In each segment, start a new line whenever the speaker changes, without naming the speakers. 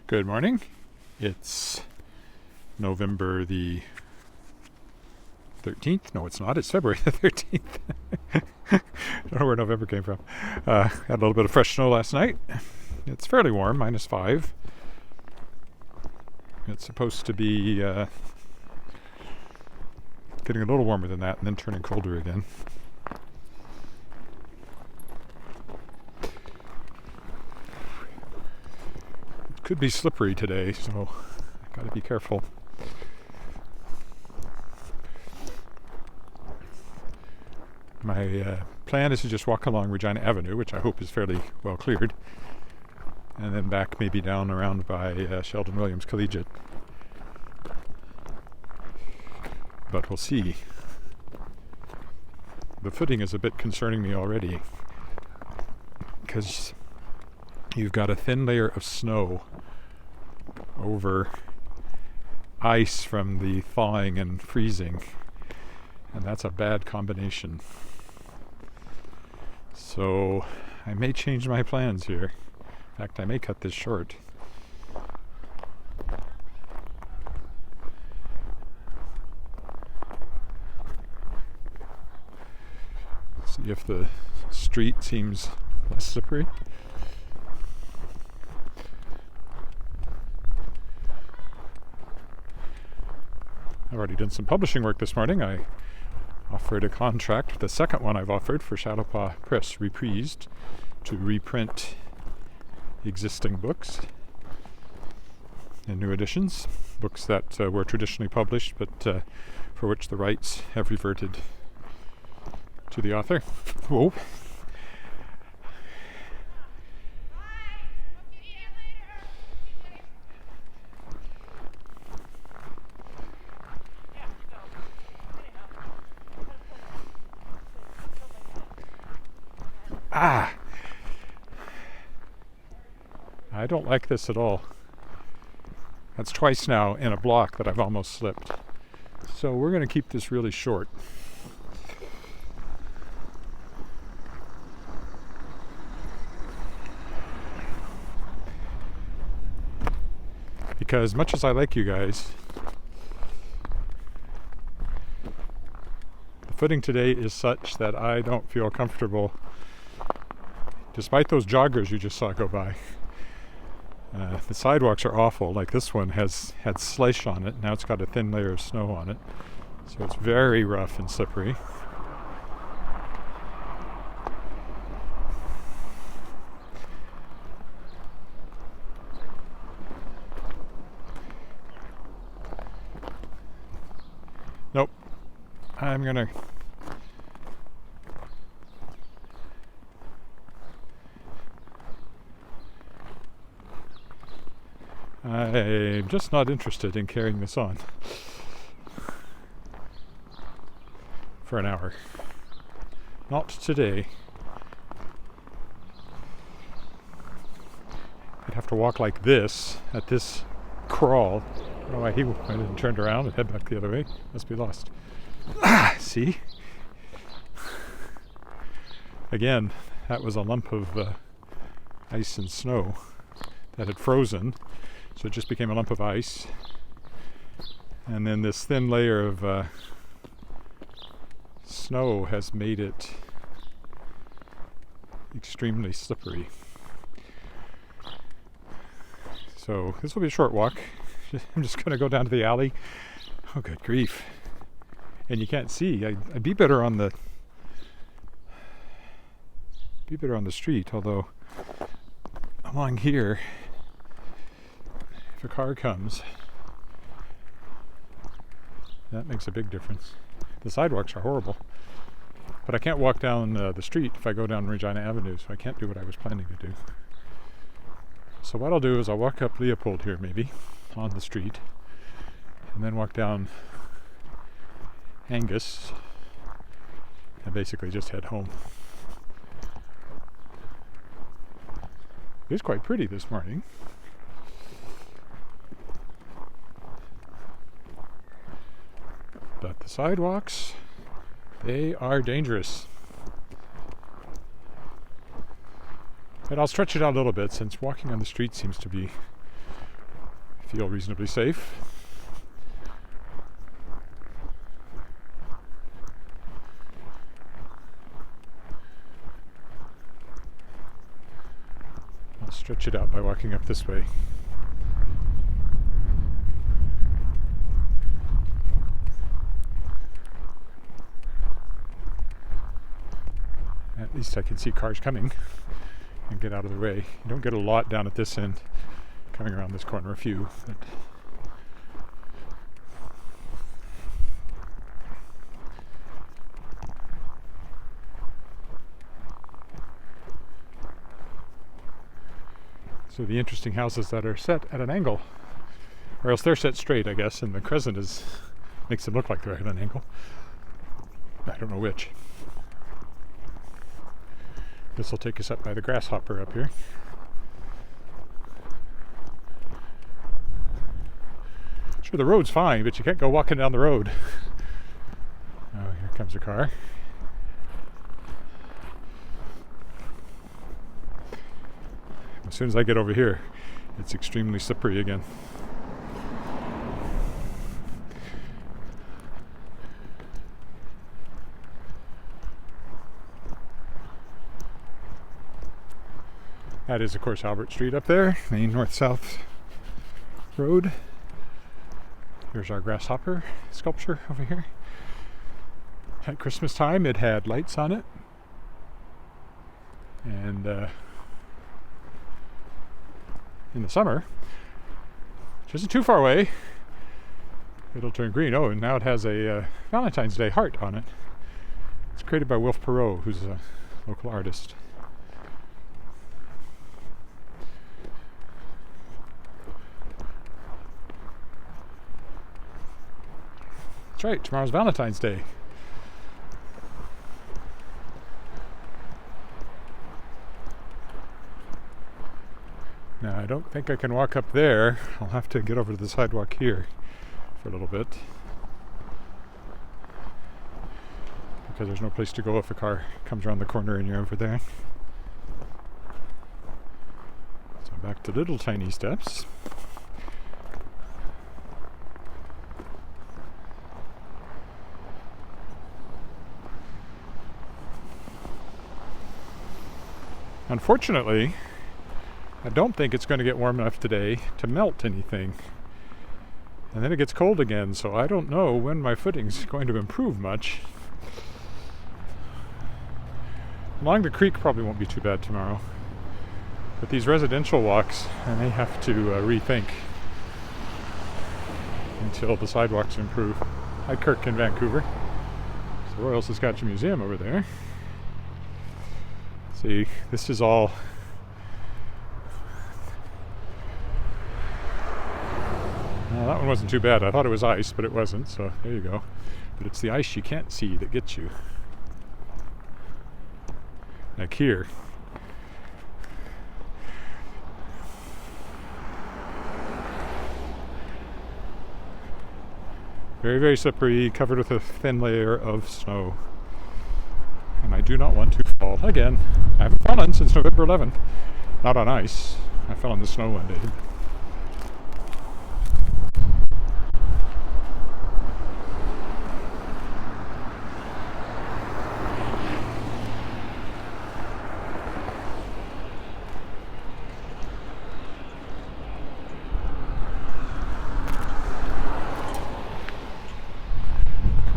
Good morning. It's November the 13th. No, it's not. It's February the 13th. I don't know where November came from. Had a little bit of fresh snow last night. It's fairly warm, -5. It's supposed to be getting a little warmer than that and then turning colder again. Could be slippery today, so I've got to be careful. My plan is to just walk along Regina Avenue, which I hope is fairly well cleared, and then back maybe down around by Sheldon Williams Collegiate. But we'll see. The footing is a bit concerning me already, because you've got a thin layer of snow over ice from the thawing and freezing, and that's a bad combination. So I may change my plans here. In fact, I may cut this short. See if the street seems less slippery. I've already done some publishing work this morning. I offered a contract, the second one I've offered, for Shadowpaw Press Reprised, to reprint existing books in new editions, books that were traditionally published but for which the rights have reverted to the author. Whoa. I don't like this at all. That's twice now in a block that I've almost slipped. So we're going to keep this really short. Because much as I like you guys, the footing today is such that I don't feel comfortable, despite those joggers you just saw go by. The sidewalks are awful. Like this one has had slush on it. Now it's got a thin layer of snow on it. So it's very rough and slippery. Nope. I'm gonna I'm just not interested in carrying this on for an hour. Not today. I'd have to walk like this at this crawl. I don't know why he went and turned around and head back the other way. Must be lost. See? Again, that was a lump of ice and snow that had frozen. So it just became a lump of ice. And then this thin layer of snow has made it extremely slippery. So this will be a short walk. I'm just going to go down to the alley. Oh, good grief. And you can't see. I'd be better on the street, although along here, if a car comes, that makes a big difference. The sidewalks are horrible, but I can't walk down the street if I go down Regina Avenue, so I can't do what I was planning to do. So what I'll do is I'll walk up Leopold here maybe on the street, and then walk down Angus and basically just head home. It was quite pretty this morning. But the sidewalks, they are dangerous. And I'll stretch it out a little bit since walking on the street seems to be feel reasonably safe. I'll stretch it out by walking up this way. At least I can see cars coming and get out of the way. You don't get a lot down at this end, coming around this corner, a few. But so the interesting houses that are set at an angle, or else they're set straight, I guess, and the crescent makes it look like they're at an angle. I don't know which. This will take us up by the grasshopper up here. Sure, the road's fine, but you can't go walking down the road. Oh, here comes a car. As soon as I get over here, it's extremely slippery again. That is, of course, Albert Street up there, main north-south road. Here's our grasshopper sculpture over here. At Christmas time, it had lights on it. And in the summer, which isn't too far away, it'll turn green. Oh, and now it has a Valentine's Day heart on it. It's created by Wilf Perot, who's a local artist. That's right, tomorrow's Valentine's Day. Now, I don't think I can walk up there. I'll have to get over to the sidewalk here for a little bit, because there's no place to go if a car comes around the corner and you're over there. So back to little tiny steps. Unfortunately, I don't think it's going to get warm enough today to melt anything. And then it gets cold again, so I don't know when my footing's going to improve much. Along the creek probably won't be too bad tomorrow. But these residential walks, I may have to rethink until the sidewalks improve. Hi, Kirk in Vancouver. It's the Royal Saskatchewan Museum over there. See, this is all that one wasn't too bad. I thought it was ice, but it wasn't, so there you go. But it's the ice you can't see that gets you. Like here. Very, very slippery, covered with a thin layer of snow. And I do not want to fall again. I haven't fallen since November 11th. Not on ice. I fell in the snow one day.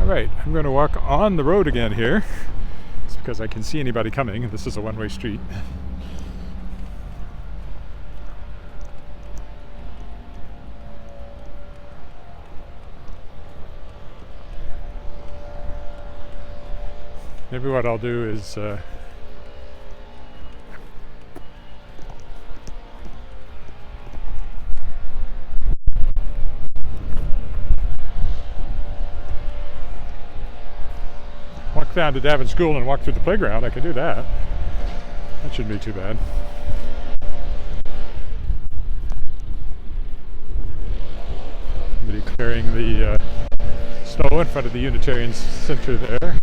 Alright, I'm going to walk on the road again here. It's because I can see anybody coming. This is a one-way street. Maybe what I'll do is walk down to Davin School and walk through the playground. I can do that. That shouldn't be too bad. Somebody clearing the snow in front of the Unitarian Centre there.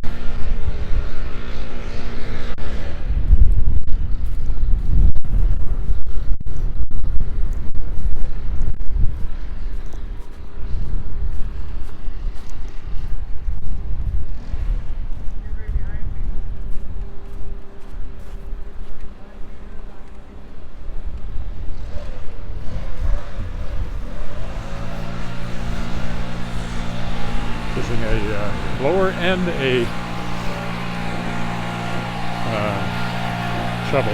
blower and a shovel.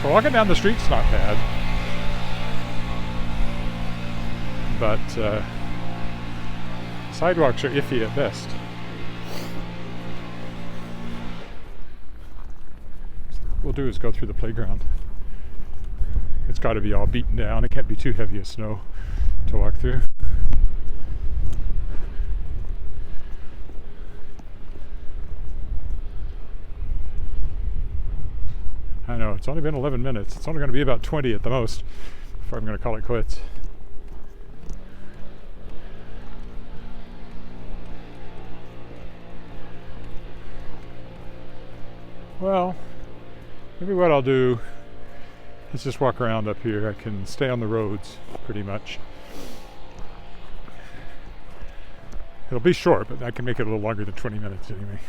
So walking down the street's not bad, but sidewalks are iffy at best. What we'll do is go through the playground. It's got to be all beaten down. It can't be too heavy of snow to walk through. I know, it's only been 11 minutes. It's only going to be about 20 at the most before I'm going to call it quits. Well, maybe what I'll do is just walk around up here. I can stay on the roads pretty much. It'll be short, but I can make it a little longer than 20 minutes anyway.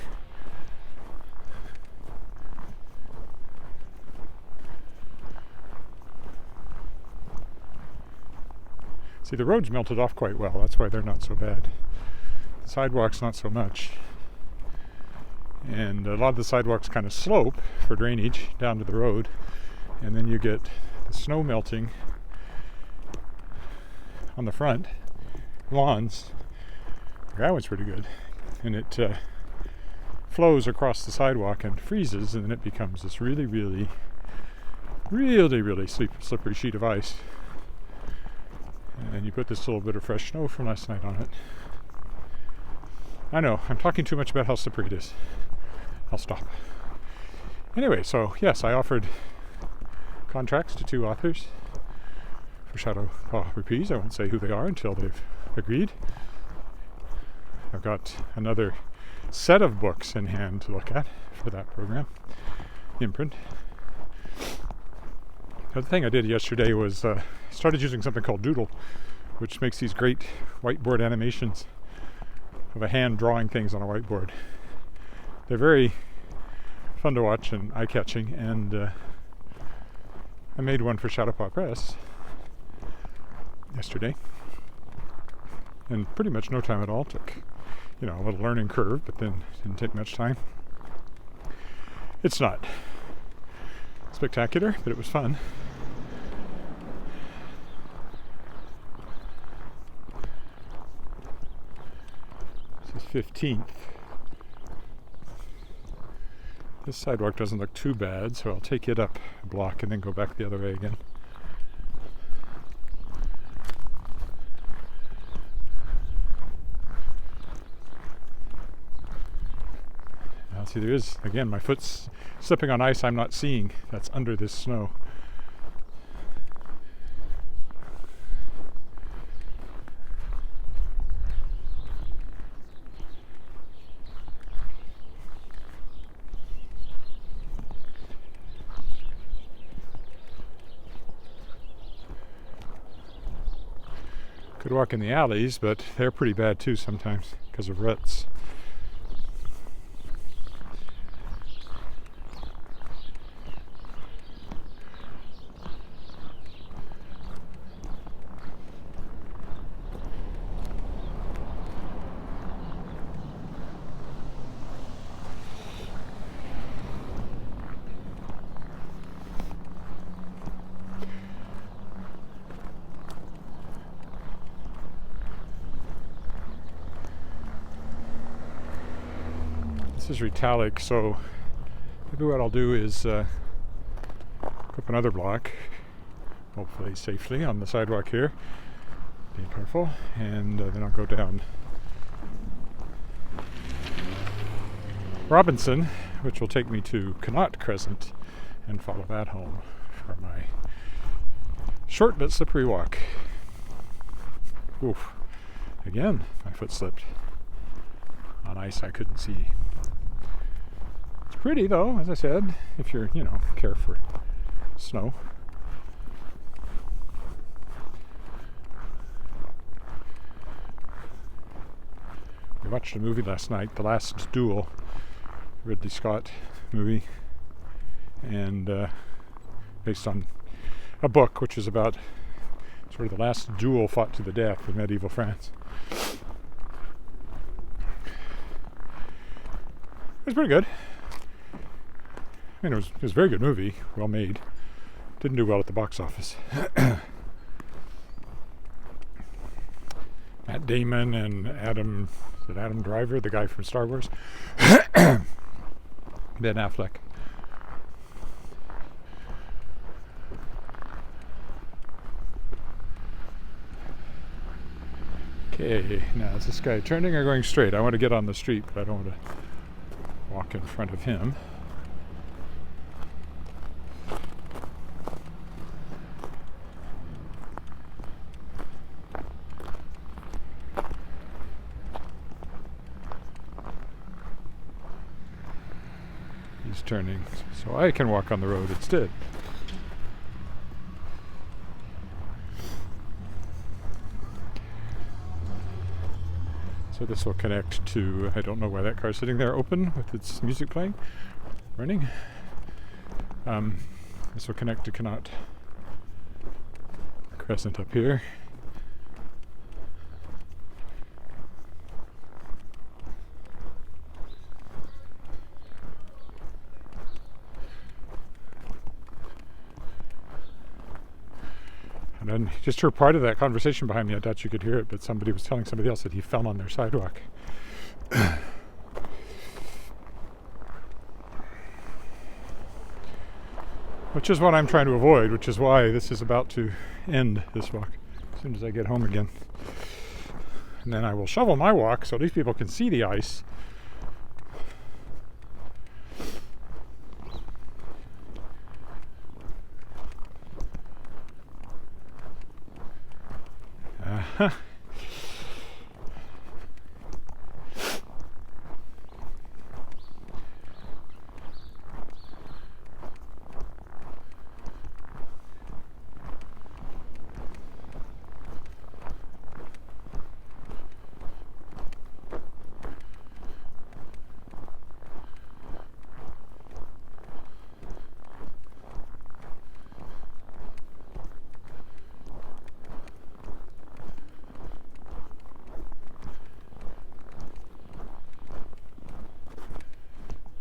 See, the roads melted off quite well. That's why they're not so bad. The sidewalks, not so much. And a lot of the sidewalks kind of slope for drainage down to the road. And then you get the snow melting on the front lawns. That one's pretty good. And it flows across the sidewalk and freezes, and then it becomes this really, really, really, really slippery sheet of ice. And you put this little bit of fresh snow from last night on it. I know, I'm talking too much about how slippery it is. I'll stop. Anyway, so yes, I offered contracts to 2 authors for Shadow Paw Reprise. I won't say who they are until they've agreed. I've got another set of books in hand to look at for that program, imprint. The other thing I did yesterday was started using something called Doodle, which makes these great whiteboard animations of a hand drawing things on a whiteboard. They're very fun to watch and eye-catching, and I made one for Shadowpaw Press yesterday, and pretty much no time at all. Took, a little learning curve, but then didn't take much time. It's not spectacular, but it was fun. This is 15th. This sidewalk doesn't look too bad, so I'll take it up a block and then go back the other way again. Now see, there is, again, my foot's slipping on ice I'm not seeing that's under this snow. Could walk in the alleys, but they're pretty bad too sometimes because of ruts. This is Retallic, so maybe what I'll do is put up another block, hopefully safely, on the sidewalk here, being careful, and then I'll go down Robinson, which will take me to Connaught Crescent, and follow that home for my short but slippery walk. Oof. Again, my foot slipped on ice I couldn't see. It's pretty though, as I said, if you're, care for snow. We watched a movie last night, The Last Duel, Ridley Scott movie, and based on a book which is about sort of the last duel fought to the death in medieval France. It was pretty good. I mean, it was a very good movie, well made. Didn't do well at the box office. Matt Damon and Adam Driver, the guy from Star Wars? Ben Affleck. Okay, now is this guy turning or going straight? I want to get on the street, but I don't want to walk in front of him. He's turning, so I can walk on the road instead. So this will connect to, I don't know why that car's sitting there open with its music playing, running. This will connect to Connaught Crescent up here. And then just heard part of that conversation behind me. I thought you could hear it, but somebody was telling somebody else that he fell on their sidewalk. Which is what I'm trying to avoid, which is why this is about to end, this walk, as soon as I get home again. And then I will shovel my walk so these people can see the ice.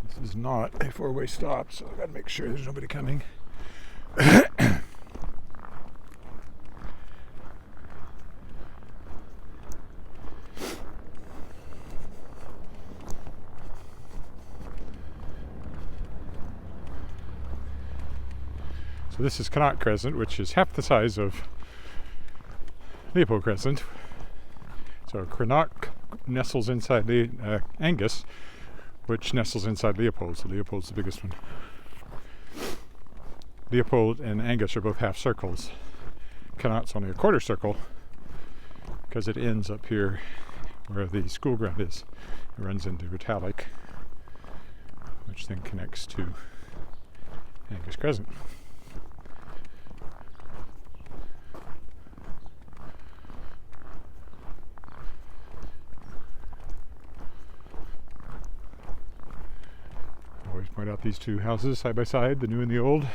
This is not a four-way stop, so I've got to make sure there's nobody coming. So this is Connaught Crescent, which is half the size of Leopold Crescent. So Connaught nestles inside the Angus, which nestles inside Leopold, so Leopold's the biggest one. Leopold and Angus are both half circles. Connaught's only a quarter circle because it ends up here where the school ground is. It runs into Italic, which then connects to Angus Crescent. Always point out these two houses side by side, the new and the old.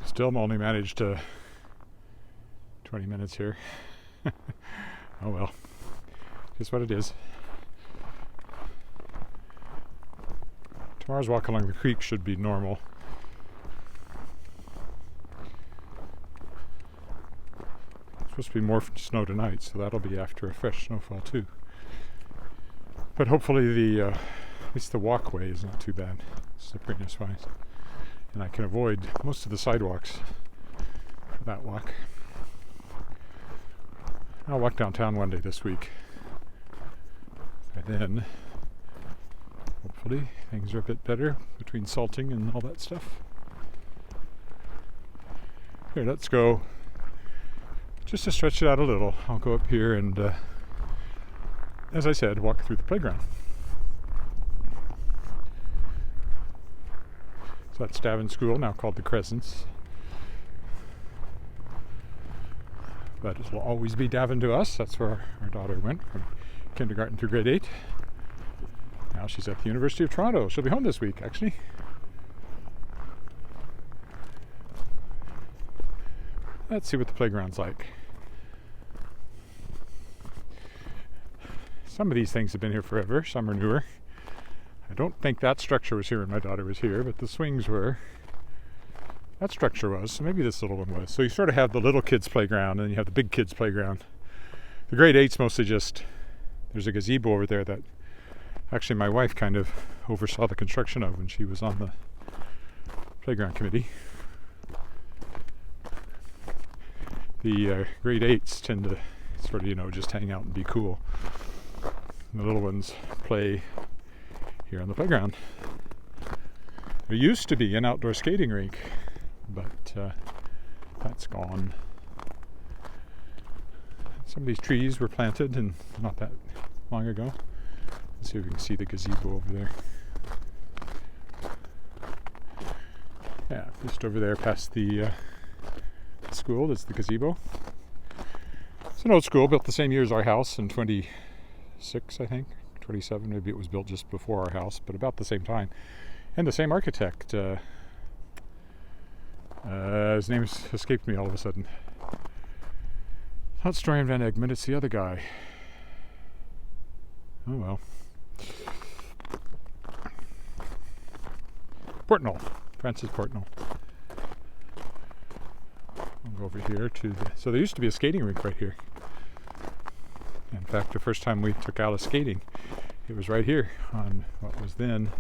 Still only managed 20 minutes here. Oh well, just what it is. Tomorrow's walk along the creek should be normal. It's supposed to be more snow tonight, so that'll be after a fresh snowfall too. But hopefully at least the walkway is not too bad. Slipperiness wise. And I can avoid most of the sidewalks for that walk. I'll walk downtown one day this week. And then, hopefully, things are a bit better between salting and all that stuff. Here, let's go. Just to stretch it out a little, I'll go up here and as I said, walk through the playground. So that's Davin School, now called the Crescents. But it will always be Davin to us. That's where our daughter went from kindergarten through grade 8. Now she's at the University of Toronto. She'll be home this week, actually. Let's see what the playground's like. Some of these things have been here forever. Some are newer. I don't think that structure was here when my daughter was here, but the swings were. That structure was, so maybe this little one was. So you sort of have the little kids' playground, and then you have the big kids' playground. The grade 8's mostly just, there's a gazebo over there that actually my wife kind of oversaw the construction of when she was on the playground committee. The grade 8s tend to sort of, just hang out and be cool. And the little ones play here on the playground. There used to be an outdoor skating rink, but that's gone. Some of these trees were planted and not that long ago. Let's see if we can see the gazebo over there. Yeah, just over there past the school, that's the gazebo. It's an old school, built the same year as our house in 26, I think. 27, maybe it was built just before our house, but about the same time. And the same architect. His name escaped me all of a sudden. Not Stroyan Van Egmond, it's the other guy. Oh well. Portnall. Francis Portnall. I'll go over here to the... So there used to be a skating rink right here. In fact, the first time we took Alice skating, it was right here on what was then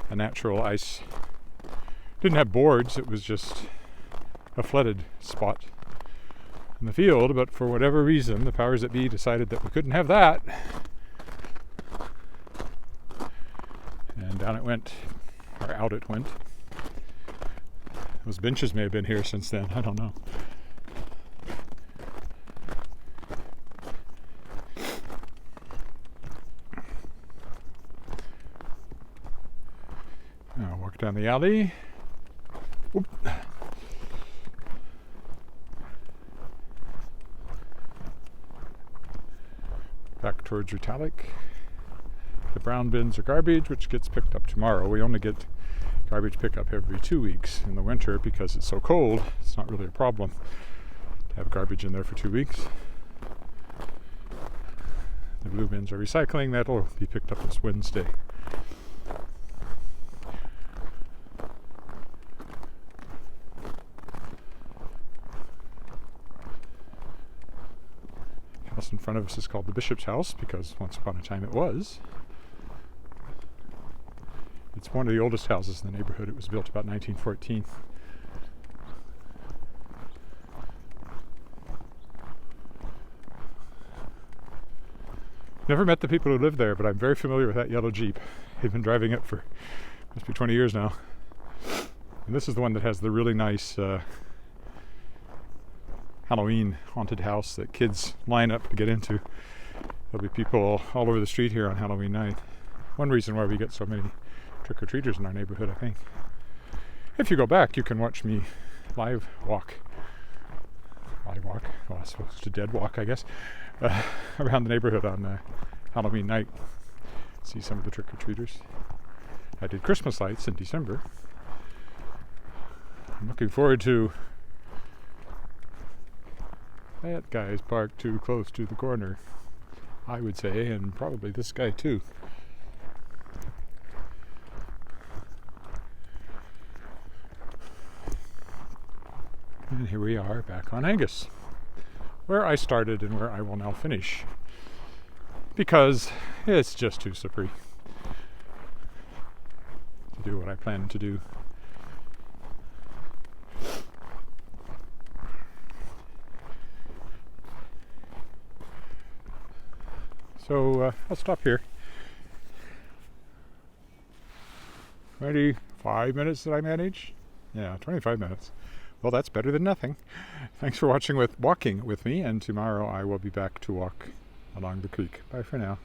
a natural ice. Didn't have boards, it was just a flooded spot in the field, but for whatever reason, the powers that be decided that we couldn't have that. And down it went, or out it went. Those benches may have been here since then, I don't know. Now walk down the alley. Oop. Back towards Retallick. The brown bins are garbage, which gets picked up tomorrow. We only get garbage pickup every 2 weeks in the winter because it's so cold. It's not really a problem to have garbage in there for 2 weeks. The blue bins are recycling. That'll be picked up this Wednesday. The house in front of us is called the Bishop's House because once upon a time it was. It's one of the oldest houses in the neighborhood. It was built about 1914. Never met the people who live there, but I'm very familiar with that yellow Jeep. I've been driving it for must be 20 years now. And this is the one that has the really nice Halloween haunted house that kids line up to get into. There'll be people all over the street here on Halloween night. One reason why we get so many trick-or-treaters in our neighborhood, I think. If you go back, you can watch me live walk, well, I suppose to dead walk, I guess, around the neighborhood on Halloween night. See some of the trick-or-treaters. I did Christmas lights in December. I'm looking forward to... That guy's parked too close to the corner, I would say, and probably this guy too. And here we are back on Angus, where I started and where I will now finish, because it's just too slippery to do what I plan to do. So I'll stop here. 25 minutes did I manage? Yeah, 25 minutes. Well, that's better than nothing. Thanks for walking with me, and tomorrow I will be back to walk along the creek. Bye for now.